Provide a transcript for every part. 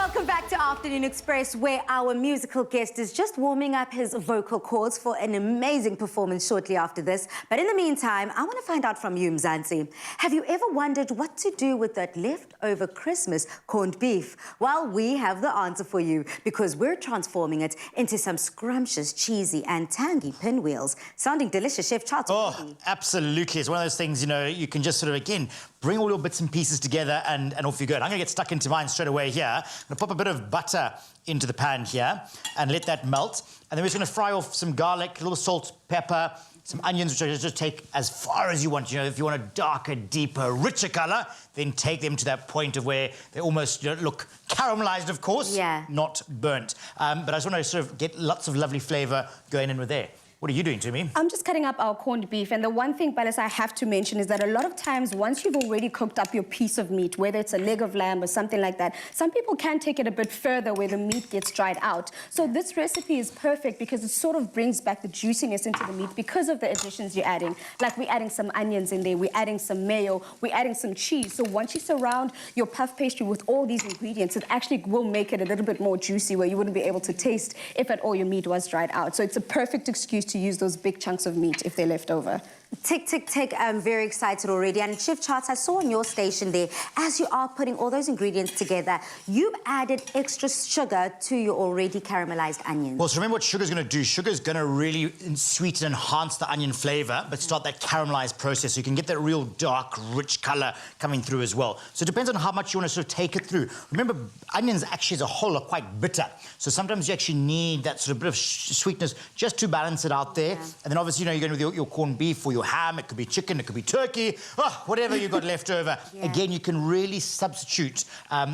Welcome back to Afternoon Express, where our musical guest is just warming up his vocal cords for an amazing performance shortly after this. But in the meantime, I want to find out from you, Mzansi. Have you ever wondered what to do with that leftover Christmas corned beef? Well, we have the answer for you, because we're transforming it into some scrumptious, cheesy and tangy pinwheels. Sounding delicious, Chef Charles. Oh, absolutely. It's one of those things, you know, you can just sort of, again, bring all your bits and pieces together and off you go. And I'm going to get stuck into mine straight away here. I'm going to pop a bit of butter into the pan here and let that melt. And then we're just going to fry off some garlic, a little salt, pepper, some onions, which I just take as far as you want. You know, if you want a darker, deeper, richer colour, then take them to that point of where they almost, you know, look caramelised, of course, not burnt. But I just want to sort of get lots of lovely flavour going in with there. What are you doing to me? I'm just cutting up our corned beef, and the one thing, Balas, I have to mention is that a lot of times, once you've already cooked up your piece of meat, whether it's a leg of lamb or something like that, some people can take it a bit further where the meat gets dried out. So this recipe is perfect because it sort of brings back the juiciness into the meat because of the additions you're adding. Like we're adding some onions in there, we're adding some mayo, we're adding some cheese. So once you surround your puff pastry with all these ingredients, it actually will make it a little bit more juicy, where you wouldn't be able to taste if at all your meat was dried out. So it's a perfect excuse to use those big chunks of meat if they're left over. Tick, tick, tick. I'm very excited already. And Chef Charles, I saw on your station there, as you are putting all those ingredients together, you've added extra sugar to your already caramelized onions. Well, so remember what sugar's going to do. Sugar's going to really sweeten and enhance the onion flavour, but start that caramelized process so you can get that real dark, rich colour coming through as well. So it depends on how much you want to sort of take it through. Remember, onions actually as a whole are quite bitter. So sometimes you actually need that sort of bit of sweetness just to balance it out there. And then obviously, you know, you're going with your corned beef or your ham, it could be chicken, it could be turkey, whatever you've got left over. Again, you can really substitute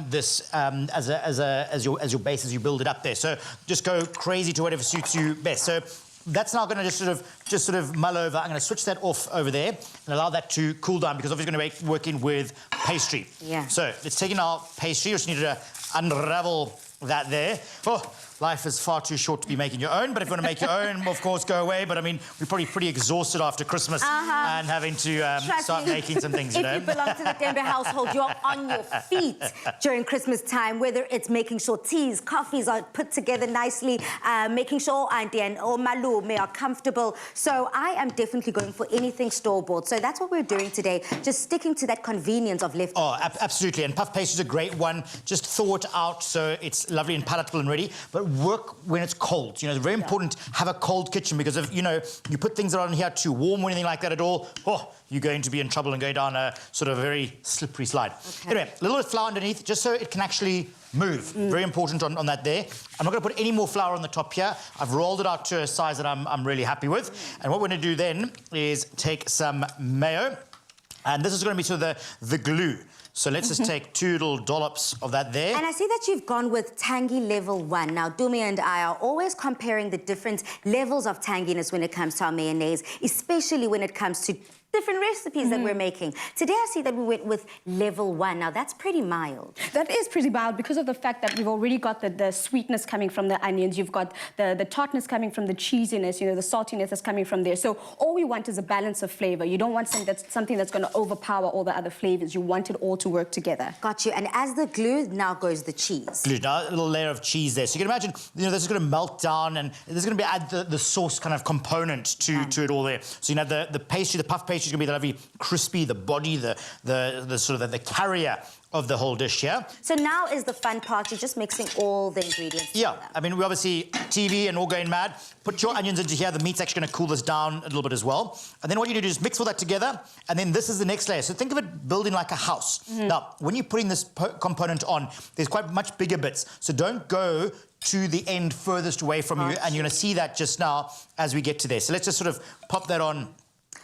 this as your base as you build it up there. So just go crazy to whatever suits you best. So that's now going to just sort of mull over. I'm going to switch that off over there and allow that to cool down, because obviously going to be working with pastry. So let's take in our pastry. You just need to unravel that there. Oh, life is far too short to be making your own, but if you want to make your own, of course, go away. But I mean, we're probably pretty exhausted after Christmas and having to start making some things, you know. If you belong to the Denver household, you're on your feet during Christmas time, whether it's making sure teas, coffees are put together nicely, making sure Auntie and Malume are comfortable. So I am definitely going for anything store-bought. So that's what we're doing today, just sticking to that convenience of leftovers. Oh, absolutely. And puff pastry is a great one. Just thaw it out so it's lovely and palatable and ready. But work when it's cold. You know, it's very important to have a cold kitchen, because if, you know, you put things on here too warm or anything like that at all, you're going to be in trouble and go down a sort of very slippery slide. Anyway, a little bit of flour underneath, just so it can actually move. Very important on that there. I'm not going to put any more flour on the top here. I've rolled it out to a size that I'm really happy with. And what we're going to do then is take some mayo, and this is going to be sort of the glue. So let's just take 2 little dollops of that there. And I see that you've gone with tangy level 1. Now, Dumi and I are always comparing the different levels of tanginess when it comes to our mayonnaise, especially when it comes to different recipes that we're making. Today I see that we went with level 1. Now that's pretty mild. That is pretty mild because of the fact that we've already got the sweetness coming from the onions, you've got the tartness coming from the cheesiness, you know, the saltiness that's coming from there. So all we want is a balance of flavour. You don't want something that's going to overpower all the other flavours. You want it all to work together. Got you. And as the glue, now goes the cheese. Glue, now a little layer of cheese there. So you can imagine, you know, this is going to melt down, and there's going to be add the sauce kind of component to it all there. So you know, the pastry, the puff pastry, is going to be the lovely crispy, the body, the sort of the carrier of the whole dish here. So now is the fun part. You're just mixing all the ingredients together. I mean, we obviously TV and all going mad. Put your onions into here. The meat's actually going to cool this down a little bit as well. And then what you do is just mix all that together, and then this is the next layer. So think of it building like a house. Now, when you're putting this component on, there's quite much bigger bits. So don't go to the end furthest away from you, and you're going to see that just now as we get to there. So let's just sort of pop that on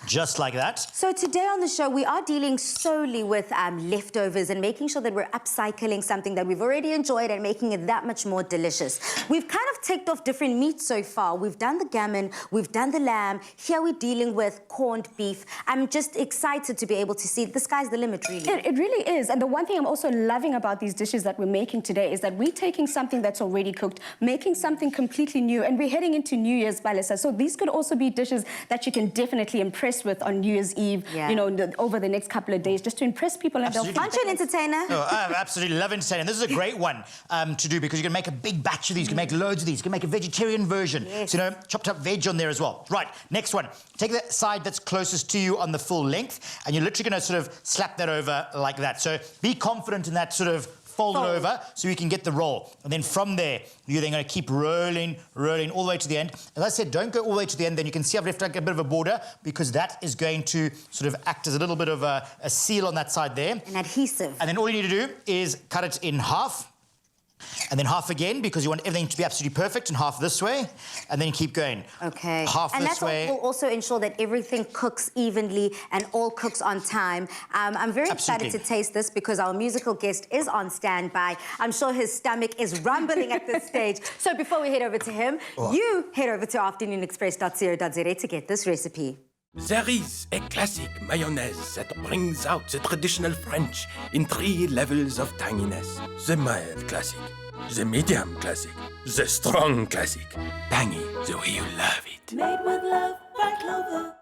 just like that. So today on the show, we are dealing solely with leftovers and making sure that we're upcycling something that we've already enjoyed and making it that much more delicious. We've kind of ticked off different meats so far. We've done the gammon, we've done the lamb. Here we're dealing with corned beef. I'm just excited to be able to see the sky's the limit, really. It really is. And the one thing I'm also loving about these dishes that we're making today is that we're taking something that's already cooked, making something completely new, and we're heading into New Year's, Balisa. So these could also be dishes that you can definitely impress impress with on New Year's Eve, Yeah. you know, over the next couple of days, just to impress people. And they'll Absolutely. Aren't you an entertainer? Oh, I absolutely love entertaining. This is a great one to do because you can make a big batch of these. You can make loads of these. You can make a vegetarian version. Yes. So, you know, chopped up veg on there as well. Right, next one. Take the side that's closest to you on the full length, and you're literally going to sort of slap that over like that. So be confident in that sort of fold it over so you can get the roll. And then from there, you're then going to keep rolling all the way to the end. As I said, don't go all the way to the end. Then you can see I've left like a bit of a border because that is going to sort of act as a little bit of a seal on that side there. An adhesive. And then all you need to do is cut it in half. And then half again because you want everything to be absolutely perfect, and half this way, and then keep going. Okay. Half and this way. that will also ensure that everything cooks evenly and all cooks on time. I'm very excited to taste this because our musical guest is on standby. I'm sure his stomach is rumbling at this stage. So before we head over to him, you head over to afternoonexpress.co.za to get this recipe. There is a classic mayonnaise that brings out the traditional French in 3 levels of tanginess. The mild classic, the medium classic, the strong classic. Tangy the way you love it. Made with love by Clover.